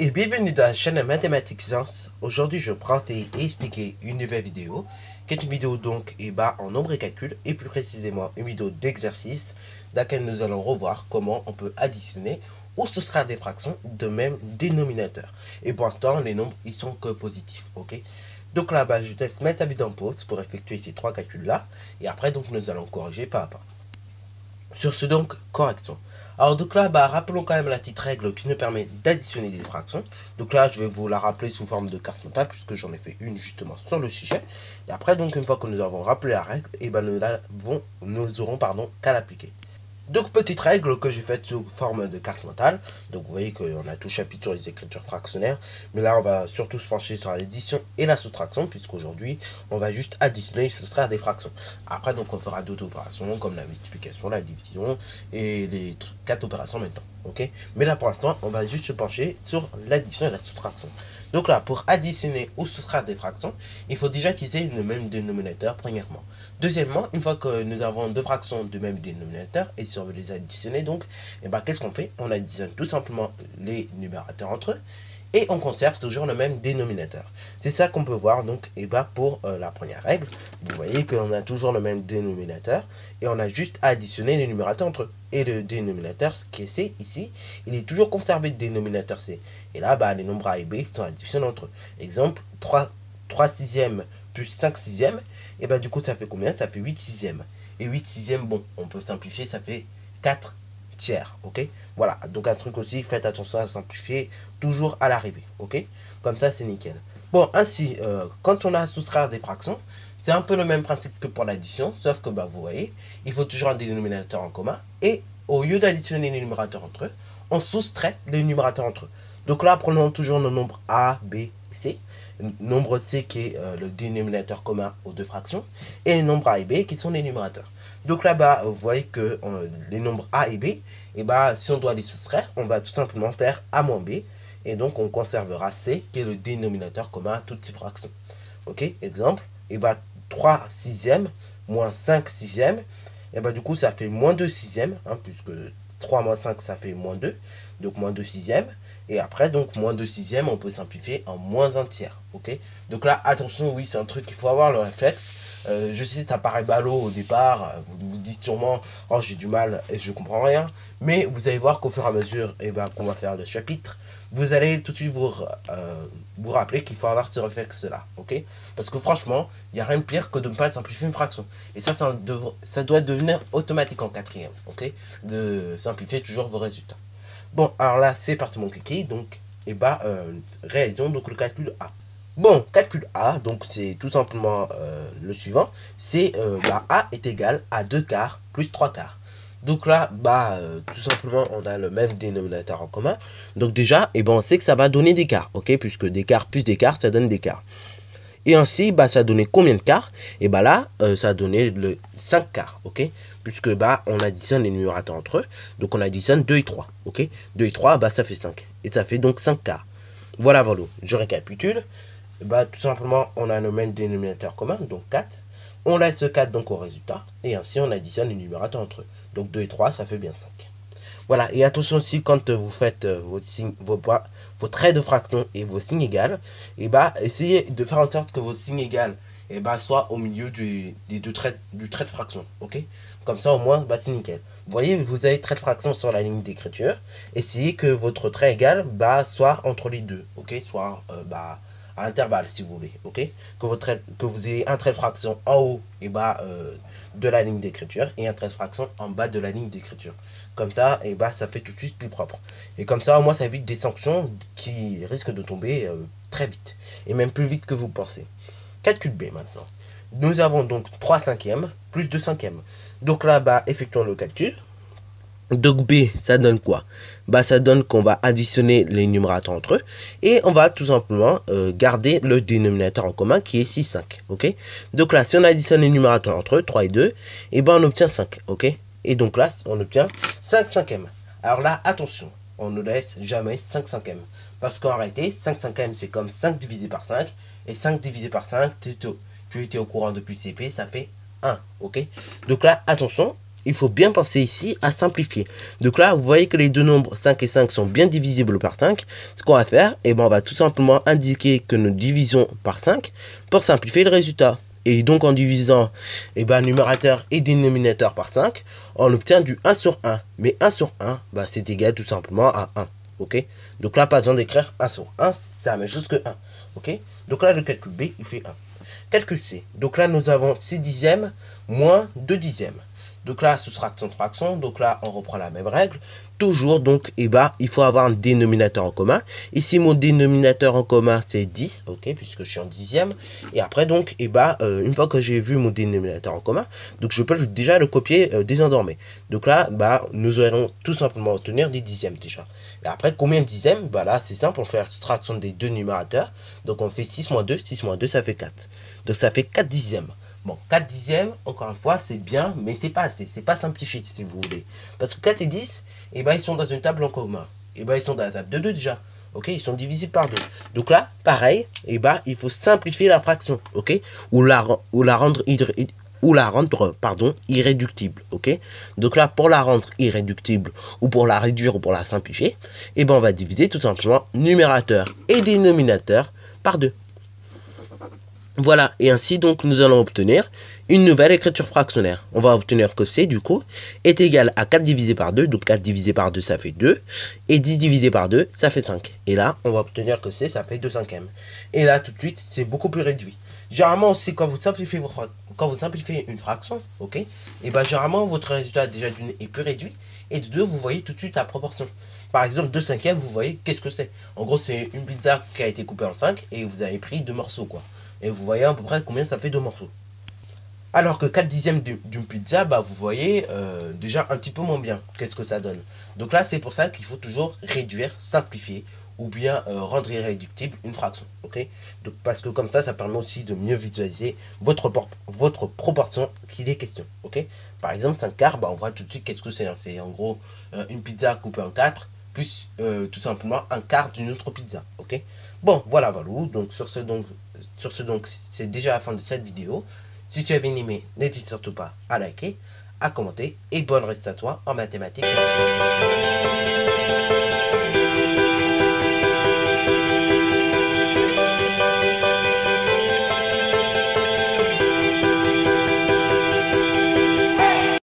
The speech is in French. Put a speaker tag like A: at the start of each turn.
A: et bienvenue dans la chaîne Mathématiques Sciences. Aujourd'hui je vais présenter et expliquer une nouvelle vidéo qui est une vidéo donc en nombre et calcul et plus précisément une vidéo d'exercice dans laquelle nous allons revoir comment on peut additionner ou soustraire des fractions de même dénominateur. Et pour l'instant les nombres ils sont que positifs, ok. Donc là-bas je te laisse mettre la vidéo en pause pour effectuer ces trois calculs là et après donc nous allons corriger pas à pas. Sur ce donc, correction. Alors donc là, rappelons quand même la petite règle qui nous permet d'additionner des fractions. Donc là, je vais vous la rappeler sous forme de carte mentale puisque j'en ai fait une justement sur le sujet. Et après, donc une fois que nous avons rappelé la règle, et nous aurons qu'à l'appliquer. Donc petite règle que j'ai faite sous forme de carte mentale. Donc vous voyez qu'on a tout chapitre sur les écritures fractionnaires. Mais là on va surtout se pencher sur l'addition et la soustraction. Puisqu'aujourd'hui on va juste additionner et soustraire des fractions. Après donc on fera d'autres opérations comme la multiplication, la division et les 4 opérations maintenant. Ok. Mais là pour l'instant on va juste se pencher sur l'addition et la soustraction. Donc là pour additionner ou soustraire des fractions, il faut déjà qu'ils aient le même dénominateur premièrement. Deuxièmement, une fois que nous avons deux fractions du même dénominateur, et si on veut les additionner, donc, qu'est-ce qu'on fait? On additionne tout simplement les numérateurs entre eux, et on conserve toujours le même dénominateur. C'est ça qu'on peut voir donc pour la première règle. Vous voyez qu'on a toujours le même dénominateur, et on a juste à additionner les numérateurs entre eux. Et le dénominateur, qui est C ici, il est toujours conservé de dénominateur C. Et là, les nombres A et B sont additionnés entre eux. Exemple, 3 sixièmes plus 5 sixièmes. Et du coup ça fait combien? Ça fait 8 sixièmes. Et 8 sixièmes, bon, on peut simplifier, ça fait 4 tiers, ok. Voilà, donc un truc aussi, faites attention à simplifier toujours à l'arrivée, ok. Comme ça c'est nickel. Bon, ainsi, quand on a à soustraire des fractions, c'est un peu le même principe que pour l'addition, sauf que vous voyez, il faut toujours un dénominateur en commun. Et au lieu d'additionner les numérateurs entre eux, on soustrait les numérateurs entre eux. Donc là, prenons toujours nos nombres A, B et C. Nombre C qui est le dénominateur commun aux deux fractions, et les nombres A et B qui sont les numérateurs. Donc là-bas, vous voyez que les nombres A et B, si on doit les soustraire, on va tout simplement faire A moins B, et donc on conservera C qui est le dénominateur commun à toutes ces fractions. Ok, exemple, 3 sixièmes moins 5 sixièmes, et du coup ça fait moins 2 sixièmes, puisque 3 moins 5 ça fait moins 2, donc moins 2 sixièmes. Et après, donc, moins 2 sixièmes, on peut simplifier en moins 1 tiers. Ok. Donc là, attention, oui, c'est un truc qu'il faut avoir le réflexe. Je sais, ça paraît ballot au départ. Vous vous dites sûrement, oh, j'ai du mal et je comprends rien. Mais vous allez voir qu'au fur et à mesure qu'on va faire le chapitre, vous allez tout de suite vous rappeler qu'il faut avoir ce réflexe-là. Ok. Parce que franchement, il n'y a rien de pire que de ne pas simplifier une fraction. Et ça doit devenir automatique en quatrième. Ok. De simplifier toujours vos résultats. Bon, alors là, c'est parti mon kiki, donc, réalisons donc le calcul A. Bon, calcul A, donc c'est tout simplement le suivant, c'est A est égal à 2 quarts plus 3 quarts. Donc là, tout simplement, on a le même dénominateur en commun. Donc déjà, on sait que ça va donner des quarts, ok, puisque des quarts plus des quarts, ça donne des quarts. Et ainsi, ça donnait combien de quarts? Et là, ça a donné le 5 quarts, ok? Puisque on additionne les numérateurs entre eux. Donc on additionne 2 et 3, ok? 2 et 3, ça fait 5. Et ça fait donc 5 quarts. Voilà, je récapitule. Tout simplement, on a le même dénominateur commun, donc 4. On laisse ce 4 donc au résultat. Et ainsi, on additionne les numérateurs entre eux. Donc 2 et 3, ça fait bien 5. Voilà, et attention aussi quand vous faites vos traits de fraction et vos signes égales, essayez de faire en sorte que vos signes égales soient au milieu du trait de fraction, ok? Comme ça au moins, c'est nickel. Vous voyez, vous avez trait de fraction sur la ligne d'écriture, essayez que votre trait égal soit entre les deux, ok? Soit à intervalle si vous voulez, ok? Que vous ayez un trait de fraction en haut de la ligne d'écriture et un trait de fraction en bas de la ligne d'écriture. Comme ça, ça fait tout de suite plus propre. Et comme ça, au moins, ça évite des sanctions qui risquent de tomber très vite. Et même plus vite que vous pensez. Calcul B maintenant. Nous avons donc 3 cinquièmes plus 2 cinquièmes. Donc là, effectuons le calcul. Donc B, ça donne quoi? Ça donne qu'on va additionner les numérateurs entre eux. Et on va tout simplement garder le dénominateur en commun qui est 6, 5. Ok? Donc là, si on additionne les numérateurs entre eux, 3 et 2, on obtient 5. Ok? Et donc là, on obtient 5 cinquièmes. Alors là, attention, on ne laisse jamais 5 cinquièmes. Parce qu'en réalité, 5 cinquièmes, c'est comme 5 divisé par 5. Et 5 divisé par 5, tu étais au courant depuis le CP, ça fait 1. Ok? Donc là, attention, il faut bien penser ici à simplifier. Donc là, vous voyez que les deux nombres 5 et 5 sont bien divisibles par 5. Ce qu'on va faire, eh ben, on va tout simplement indiquer que nous divisons par 5 pour simplifier le résultat. Et donc en divisant numérateur et dénominateur par 5, on obtient du 1 sur 1. Mais 1 sur 1, bah, c'est égal tout simplement à 1. Ok? Donc là, pas besoin d'écrire 1 sur 1, c'est la même chose que 1. Ok? Donc là, le calcul B, il fait 1. Calcul C. Donc là, nous avons 6 dixièmes moins 2 dixièmes. Donc là, soustraction de fraction. Donc là, on reprend la même règle. Toujours, donc, il faut avoir un dénominateur en commun. Ici, mon dénominateur en commun, c'est 10, ok, puisque je suis en dixième. Et après, donc, une fois que j'ai vu mon dénominateur en commun, donc je peux déjà le copier désormais. Donc là, nous allons tout simplement obtenir des dixièmes déjà. Et après, combien de dixièmes? Bah là, c'est simple, on fait la soustraction des deux numérateurs. Donc on fait 6 moins 2, 6 moins 2, ça fait 4. Donc ça fait 4 dixièmes. Bon, 4 dixièmes, encore une fois, c'est bien, mais c'est pas assez, c'est pas simplifié si vous voulez. Parce que 4 et 10, ils sont dans une table en commun. Ils sont dans la table de 2 déjà. Ok, ils sont divisés par 2. Donc là, pareil, il faut simplifier la fraction, ok, ou la rendre irréductible, ok. Donc là, pour la rendre irréductible, ou pour la réduire, ou pour la simplifier, on va diviser tout simplement numérateur et dénominateur par 2. Voilà, et ainsi donc nous allons obtenir une nouvelle écriture fractionnaire. On va obtenir que C du coup est égal à 4 divisé par 2, donc 4 divisé par 2 ça fait 2, et 10 divisé par 2 ça fait 5. Et là on va obtenir que C ça fait 2 cinquièmes. Et là tout de suite c'est beaucoup plus réduit. Généralement aussi quand vous simplifiez une fraction, ok, généralement votre résultat déjà d'une est plus réduit, et de deux vous voyez tout de suite la proportion. Par exemple 2 cinquièmes, vous voyez qu'est-ce que c'est. En gros c'est une pizza qui a été coupée en 5 et vous avez pris 2 morceaux quoi. Et vous voyez à peu près combien ça fait 2 morceaux. Alors que 4 dixièmes d'une pizza, vous voyez déjà un petit peu moins bien qu'est-ce que ça donne. Donc là, c'est pour ça qu'il faut toujours réduire, simplifier ou bien rendre irréductible une fraction. Ok? Donc, parce que comme ça permet aussi de mieux visualiser votre proportion qu'il est question. Ok? Par exemple, 5 quarts, on voit tout de suite qu'est-ce que c'est. Hein. C'est en gros une pizza coupée en 4 plus tout simplement un quart d'une autre pizza. Ok? Bon, voilà. Donc, sur ce, c'est déjà la fin de cette vidéo. Si tu as bien aimé, n'hésite surtout pas à liker, à commenter et bonne reste à toi en mathématiques et en sciences.